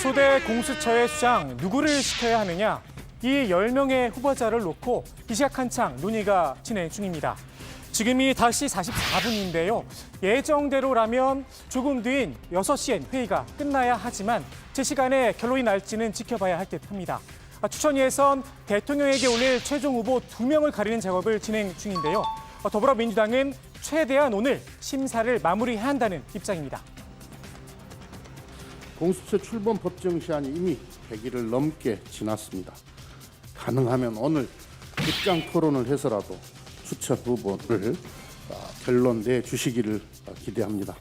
초대 공수처의 수장 누구를 시켜야 하느냐, 이 10명의 후보자를 놓고 이 시각 한창 논의가 진행 중입니다. 지금이 5시 44분인데요. 예정대로라면 조금 뒤인 6시엔 회의가 끝나야 하지만 제 시간에 결론이 날지는 지켜봐야 할 듯합니다. 추천위에선 대통령에게 올릴 최종 후보 2명을 가리는 작업을 진행 중인데요. 더불어민주당은 최대한 오늘 심사를 마무리해야 한다는 입장입니다. 공수처 출범 법정 시한이 이미 100일을 넘게 지났습니다. 가능하면 오늘 입장 토론을 해서라도 추천 후보를 결론 내주시기를 기대합니다.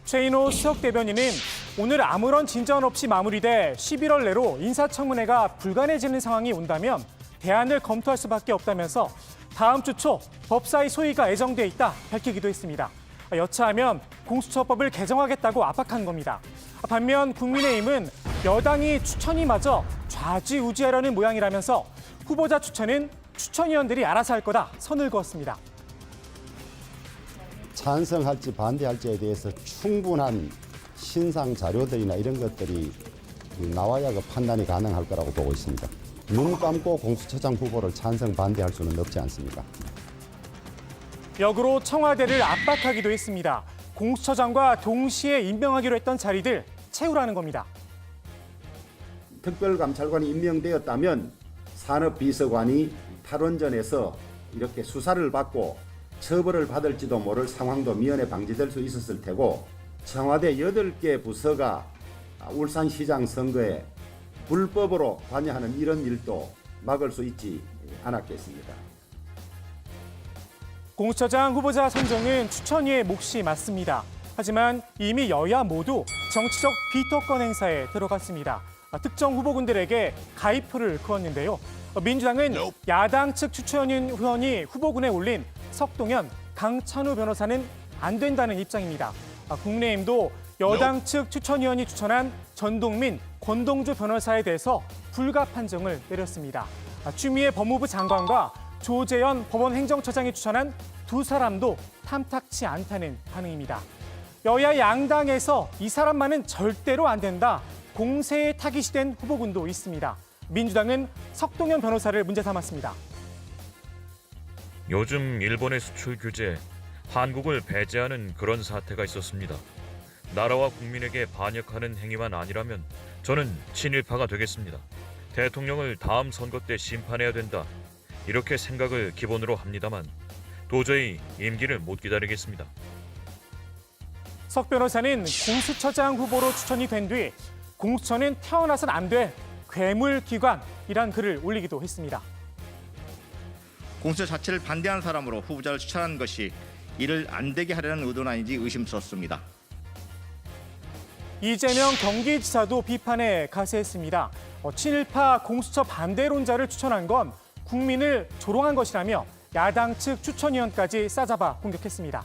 최인호 수석 대변인은 오늘 아무런 진전 없이 마무리돼 11월 내로 인사청문회가 불가능해지는 상황이 온다면 대안을 검토할 수밖에 없다면서 다음 주 초 법사위 소위가 예정돼 있다 밝히기도 했습니다. 여차하면 공수처법을 개정하겠다고 압박한 겁니다. 반면 국민의힘은 여당이 추천위마저 좌지우지하려는 모양이라면서 후보자 추천은 추천위원들이 알아서 할 거다 선을 그었습니다. 찬성할지 반대할지에 대해서 충분한 신상 자료들이나 이런 것들이 나와야 그 판단이 가능할 거라고 보고 있습니다. 눈 감고 공수처장 후보를 찬성 반대할 수는 없지 않습니까? 역으로 청와대를 압박하기도 했습니다. 공수처장과 동시에 임명하기로 했던 자리들 채우라는 겁니다. 특별감찰관이 임명되었다면 산업비서관이 탈원전에서 이렇게 수사를 받고 처벌을 받을지도 모를 상황도 미연에 방지될 수 있었을 테고, 청와대 8개 부서가 울산시장 선거에 불법으로 관여하는 이런 일도 막을 수 있지 않았겠습니까? 공수처장 후보자 선정은 추천위의 몫이 맞습니다. 하지만 이미 여야 모두 정치적 비토권 행사에 들어갔습니다. 특정 후보군들에게 가입표를 그었는데요. 민주당은 야당 측 추천위원이 후보군에 올린 석동현, 강찬우 변호사는 안 된다는 입장입니다. 국민의힘도 여당 측 추천위원이 추천한 전동민, 권동주 변호사에 대해서 불가 판정을 내렸습니다. 추미애 법무부 장관과 조재현 법원 행정처장이 추천한 2사람도 탐탁치 않다는 반응입니다. 여야 양당에서 이 사람만은 절대로 안 된다, 공세에 타깃이 된 후보군도 있습니다. 민주당은 석동현 변호사를 문제 삼았습니다. 요즘 일본의 수출 규제, 한국을 배제하는 그런 사태가 있었습니다. 나라와 국민에게 반역하는 행위만 아니라면 저는 친일파가 되겠습니다. 대통령을 다음 선거 때 심판해야 된다, 이렇게 생각을 기본으로 합니다만 도저히 임기를 못 기다리겠습니다. 석 변호사는 공수처장 후보로 추천이 된 뒤 공수처는 태어나선 안 될 괴물기관이란 글을 올리기도 했습니다. 공수처 자체를 반대하는 사람으로 후보자를 추천한 것이 이를 안 되게 하려는 의도는 아닌지 의심스럽습니다. 이재명 경기지사도 비판에 가세했습니다. 친일파 공수처 반대론자를 추천한 건 국민을 조롱한 것이라며 야당 측 추천위원까지 싸잡아 공격했습니다.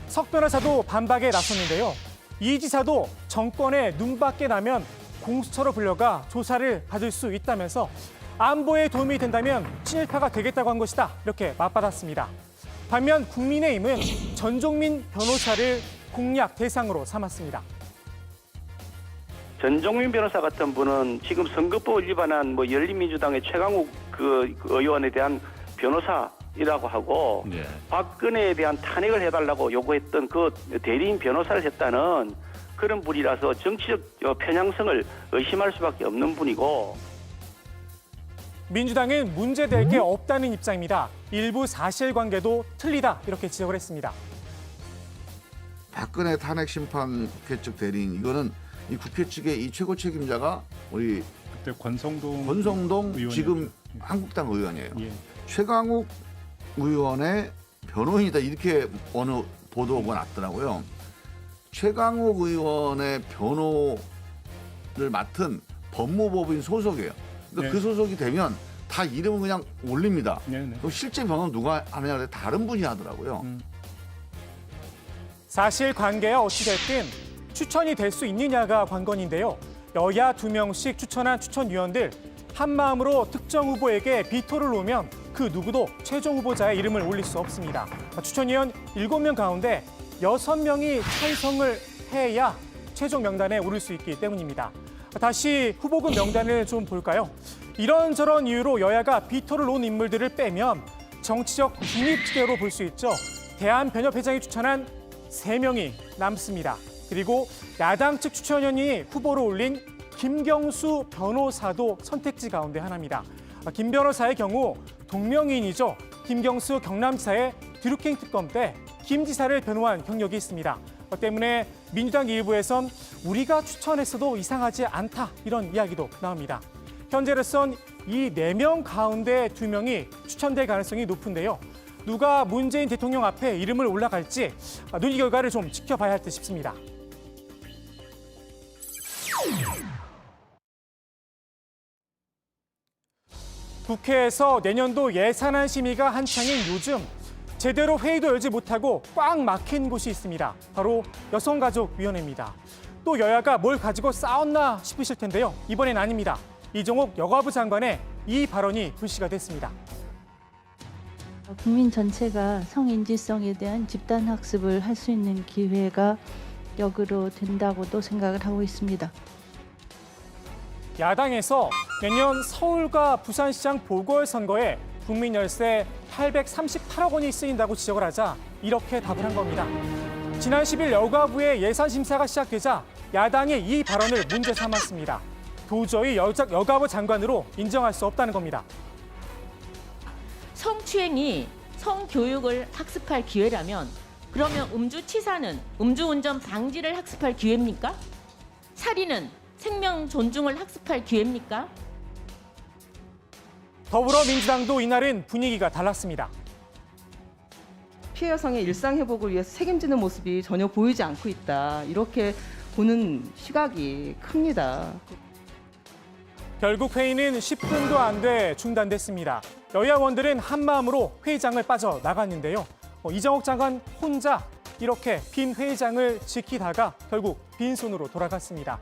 석 변호사도 반박에 나섰는데요. 이 지사도 정권에 눈밖에 나면 공수처로 불려가 조사를 받을 수 있다면서 안보에 도움이 된다면 친일파가 되겠다고 한 것이다, 이렇게 맞받았습니다. 반면 국민의힘은 전종민 변호사를 공략 대상으로 삼았습니다. 전종민 변호사 같은 분은 지금 선거법을 위반한 열린민주당의 최강욱 의원에 대한 변호사이라고 하고, 네, 박근혜에 대한 탄핵을 해달라고 요구했던 그 대리인 변호사를 했다는 그런 분이라서 정치적 편향성을 의심할 수밖에 없는 분이고, 민주당은 문제될 게 없다는 입장입니다. 일부 사실관계도 틀리다, 이렇게 지적을 했습니다. 박근혜 탄핵 심판 국회 측 대리인, 이거는 이 국회 측의 이 최고 책임자가 우리 그때 권성동 지금 한국당 의원이에요. 예. 최강욱 의원의 변호인이다, 이렇게 어느 보도가 났더라고요. 최강욱 의원의 변호를 맡은 법무법인 소속이에요. 그러니까, 네, 그 소속이 되면 다 이름은 그냥 올립니다. 그럼 실제 변호는 누가 하느냐 그래 다른 분이 하더라고요. 사실관계야 어찌됐든 추천이 될 수 있느냐가 관건인데요. 여야 2명씩 추천한 추천위원들 한마음으로 특정 후보에게 비토를 놓으면 그 누구도 최종 후보자의 이름을 올릴 수 없습니다. 추천위원 7명 가운데 6명이 찬성을 해야 최종 명단에 오를 수 있기 때문입니다. 다시 후보군 명단을 좀 볼까요? 이런저런 이유로 여야가 비토를 놓은 인물들을 빼면 정치적 중립계로 볼 수 있죠. 대한변협회장이 추천한 3명이 남습니다. 그리고 야당 측 추천위원이 후보로 올린 김경수 변호사도 선택지 가운데 하나입니다. 김 변호사의 경우 동명이인이죠. 김경수 경남지사의 드루킹 특검 때 김 지사를 변호한 경력이 있습니다. 때문에 민주당 일부에선 우리가 추천했어도 이상하지 않다 이런 이야기도 나옵니다. 현재로선 이 4명 가운데 2명이 추천될 가능성이 높은데요. 누가 문재인 대통령 앞에 이름을 올라갈지 논의 결과를 좀 지켜봐야 할 듯 싶습니다. 국회에서 내년도 예산안 심의가 한창인 요즘 제대로 회의도 열지 못하고 꽉 막힌 곳이 있습니다. 바로 여성가족위원회입니다. 또 여야가 뭘 가지고 싸웠나 싶으실 텐데요. 이번엔 아닙니다. 이종욱 여가부 장관의 이 발언이 불씨가 됐습니다. 국민 전체가 성인지성에 대한 집단 학습을 할 수 있는 기회가 역으로 된다고도 생각을 하고 있습니다. 야당에서 내년 서울과 부산시장 보궐선거에 국민 열세 838억 원이 쓰인다고 지적을 하자 이렇게 답을 한 겁니다. 지난 10일 여가부의 예산 심사가 시작되자 야당이 이 발언을 문제 삼았습니다. 도저히 여가부 장관으로 인정할 수 없다는 겁니다. 성추행이 성교육을 학습할 기회라면 그러면 음주치사는 음주운전 방지를 학습할 기회입니까? 살인은 생명 존중을 학습할 기회입니까? 더불어민주당도 이날은 분위기가 달랐습니다. 피해 여성의 일상 회복을 위해서 책임지는 모습이 전혀 보이지 않고 있다. 이렇게 보는 시각이 큽니다. 결국 회의는 10분도 안 돼 중단됐습니다. 여야원들은 한마음으로 회의장을 빠져나갔는데요. 이정욱 장관 혼자 이렇게 빈 회의장을 지키다가 결국 빈손으로 돌아갔습니다.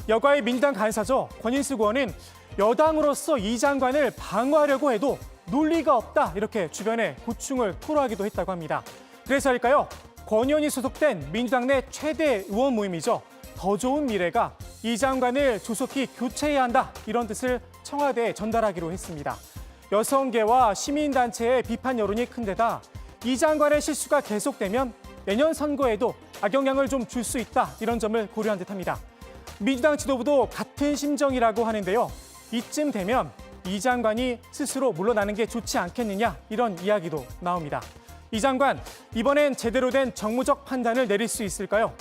여가의 민주당 간사죠. 권인수 의원은 여당으로서 이 장관을 방어하려고 해도 논리가 없다 이렇게 주변에 고충을 토로하기도 했다고 합니다. 그래서일까요? 권 의원이 소속된 민주당 내 최대 의원 모임이죠. 더 좋은 미래가 이 장관을 조속히 교체해야 한다 이런 뜻을 청와대에 전달하기로 했습니다. 여성계와 시민단체의 비판 여론이 큰 데다 이 장관의 실수가 계속되면 내년 선거에도 악영향을 좀 줄 수 있다 이런 점을 고려한 듯합니다. 민주당 지도부도 같은 심정이라고 하는데요. 이쯤 되면 이 장관이 스스로 물러나는 게 좋지 않겠느냐 이런 이야기도 나옵니다. 이 장관 이번엔 제대로 된 정무적 판단을 내릴 수 있을까요?